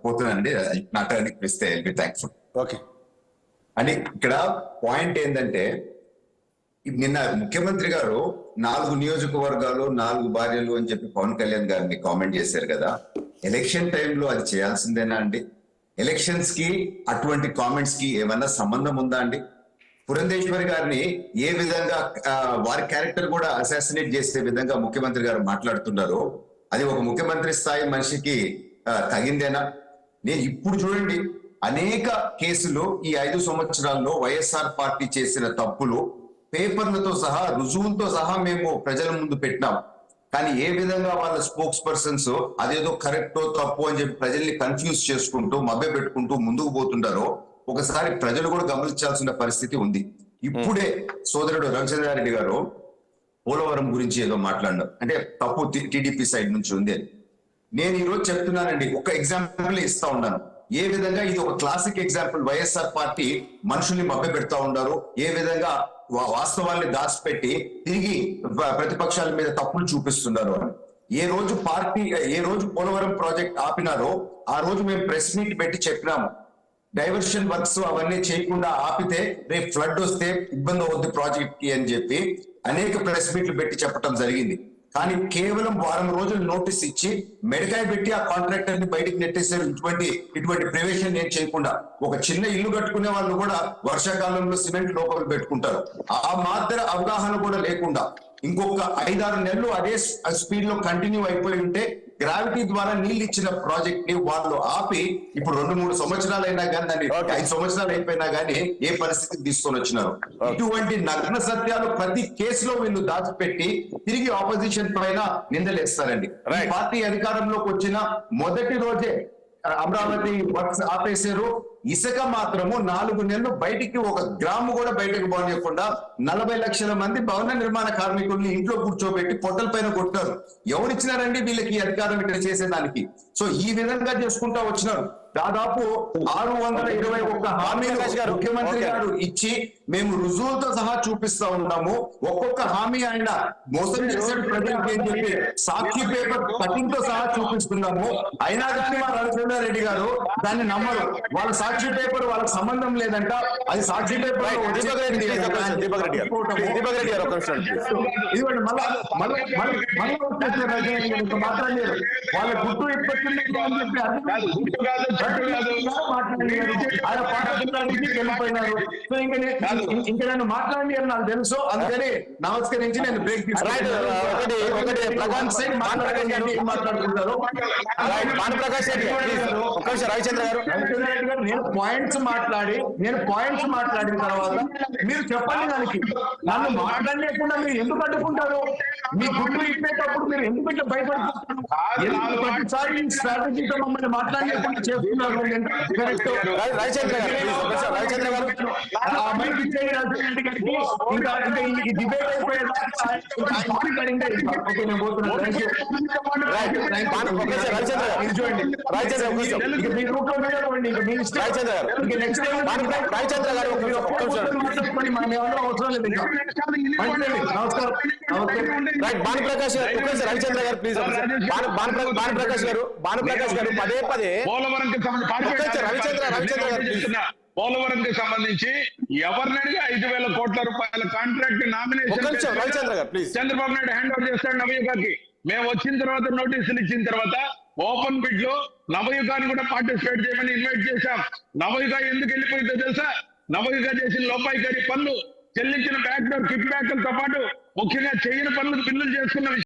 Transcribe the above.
పోతుందండి. నా టర్న్ ఇస్తే థ్యాంక్ఫుల్. ఓకే అని ఇక్కడ పాయింట్ ఏంటంటే, నిన్న ముఖ్యమంత్రి గారు 4 నియోజకవర్గాలు 4 భార్యలు అని చెప్పి పవన్ కళ్యాణ్ గారిని కామెంట్ చేశారు కదా. ఎలక్షన్ టైంలో అది చేయాల్సిందేనా అండి? ఎలక్షన్స్ కి అటువంటి కామెంట్స్ కి ఏమన్నా సంబంధం ఉందా అండి? పురంధేశ్వరి గారిని ఏ విధంగా వారి క్యారెక్టర్ కూడా అసాసినేట్ చేసే విధంగా ముఖ్యమంత్రి గారు మాట్లాడుతున్నారు. అది ఒక ముఖ్యమంత్రి స్థాయి మనిషికి తగిందేనా? నేను ఇప్పుడు చూడండి, అనేక కేసులు ఈ 5 సంవత్సరాల్లో వైఎస్ఆర్ పార్టీ చేసిన తప్పులు పేపర్లతో సహా రుజువులతో సహా మేము ప్రజల ముందు పెట్టినాం. కానీ ఏ విధంగా వాళ్ళ స్పోక్స్ పర్సన్స్ అదేదో కరెక్టో తప్పు అని చెప్పి ప్రజల్ని కన్ఫ్యూజ్ చేసుకుంటూ మభ్య పెట్టుకుంటూ ముందుకు పోతుంటారో ఒకసారి ప్రజలు కూడా గమనించాల్సిన పరిస్థితి ఉంది. ఇప్పుడే సోదరుడు రవిచంద్రారెడ్డి గారు పోలవరం గురించి ఏదో మాట్లాడినారు, అంటే తప్పు టీడీపీ సైడ్ నుంచి ఉంది అని. నేను ఈరోజు చెప్తున్నానండి, ఒక ఎగ్జాంపుల్ ఇస్తా ఉన్నాను. ఏ విధంగా ఇది ఒక క్లాసిక్ ఎగ్జాంపుల్. వైఎస్ఆర్ పార్టీ మనుషుల్ని మభ్య పెడతా ఉన్నారు, ఏ విధంగా వాస్తవాల్ని దాచిపెట్టి తిరిగి ప్రతిపక్షాల మీద తప్పులు చూపిస్తున్నారు అని. ఏ రోజు పోలవరం ప్రాజెక్ట్ ఆపినారో ఆ రోజు మేము ప్రెస్ మీట్ పెట్టి చెప్పినాము, డైవర్షన్ వర్క్స్ అవన్నీ చేయకుండా ఆపితే రేపు ఫ్లడ్ వస్తే ఇబ్బంది అవుద్ది ప్రాజెక్ట్ కి అని చెప్పి అనేక ప్రెస్ మీట్లు పెట్టి చెప్పడం జరిగింది. కానీ కేవలం వారం రోజులు నోటీస్ ఇచ్చి మెడకాయ పెట్టి ఆ కాంట్రాక్టర్ ని బయటికి నెట్టేసారు. ఇటువంటి ప్రివేషన్ ఏం చేయకుండా ఒక చిన్న ఇల్లు కట్టుకునే వాళ్ళు కూడా వర్షాకాలంలో సిమెంట్ లోపల పెట్టుకుంటారు. ఆ మాత్ర అవగాహన కూడా లేకుండా ఇంకొక 5-6 నెలలు అదే స్పీడ్ లో కంటిన్యూ అయిపోయి ఉంటే గ్రావిటీ ద్వారా నీళ్ళు ఇచ్చిన ప్రాజెక్ట్ ని వాళ్ళు ఆపి ఇప్పుడు 2-3 సంవత్సరాలు అయినా కానీ దాన్ని 5 సంవత్సరాలు అయిపోయినా కానీ ఏ పరిస్థితికి తీసుకొని వచ్చినారు. ఇటువంటి నగ్న సత్యాలు ప్రతి కేసులో వీళ్ళు దాచిపెట్టి తిరిగి ఆపోజిషన్ పైన నిందలేస్తారండి. పార్టీ అధికారంలోకి వచ్చిన మొదటి రోజే అమరావతి వర్క్స్ ఆపేశారు. ఇసుక మాత్రము 4 నెలలు బయటికి 1 గ్రాము కూడా బయటకు పోనీయకుండా 40 లక్షల మంది భవన నిర్మాణ కార్మికుల్ని ఇంట్లో కూర్చోబెట్టి పొట్టల పైన కొట్టారు. ఎవరిచ్చినారండి వీళ్ళకి అధికారం ఇక్కడ చేసేదానికి? సో ఈ విధంగా చేసుకుంటా వచ్చినారు. దాదాపు 621 హామీలు ముఖ్యమంత్రి గారు ఇచ్చి మేము రుజువులతో సహా చూపిస్తా ఉన్నాము. ఒక్కొక్క హామీ ఆయన మోసం చేశాడు ప్రజలకి అని చెప్పి సాక్షి పేపర్ కటింగ్ తో సహా చూపిస్తున్నాము. అయినా కానీ మా రవిచంద్రారెడ్డి గారు దాన్ని నమ్మరు. వాళ్ళ సాక్షి పేపర్ వాళ్ళకి సంబంధం లేదంట. అది సాక్షి పేపర్ మాట్లాడలేరు. వాళ్ళ గుట్టు ఇప్పటికీ ఆయన పాఠశాలకి వెళ్ళిపోయినారు. సో ఇంకా నన్ను మాట్లాడి అని నాకు తెలుసు, అందుకని నమస్కరించి నేను బ్రేక్ తీసుకుంటారు. నేను పాయింట్స్ మాట్లాడిన తర్వాత మీరు చెప్పండి. దానికి నన్ను మాట్లాడలేకుండా మీరు ఎందుకు అడ్డుకుంటారు? మీ గుడ్డు ఇప్పేటప్పుడు మీరు ఎందుకు ఇట్లా భయపడుతున్నారు? ప్రతిసారి స్ట్రాటజీతో మమ్మల్ని మాట్లాడలేకుండా చేస్తున్నారు. భానుప్రకాష్ గారు పదే పోలవరంకి సంబంధించి ఎవరిని అడిగి 5,000 కోట్ల రూపాయల contract nomination Chandrababu Naidu hand over చేస్తాడు నవయుగాకి. మేము వచ్చిన తర్వాత నోటీసులు ఇచ్చిన తర్వాత ఓపెన్ బిడ్ లో నవయుగాన్ని కూడా పార్టిసిపేట్ చేయమని ఇన్వైట్ చేశాం. నవయుగ ఎందుకు వెళ్ళిపోయిందో తెలుసా? నవయుగ చేసిన లోపాయికారి పనులు, చెల్లించిన బ్యాక్ డోర్ కిక్ బ్యాక్లతో పాటు ముఖ్యంగా చేయని పనులకు బిల్లులు చేసుకున్న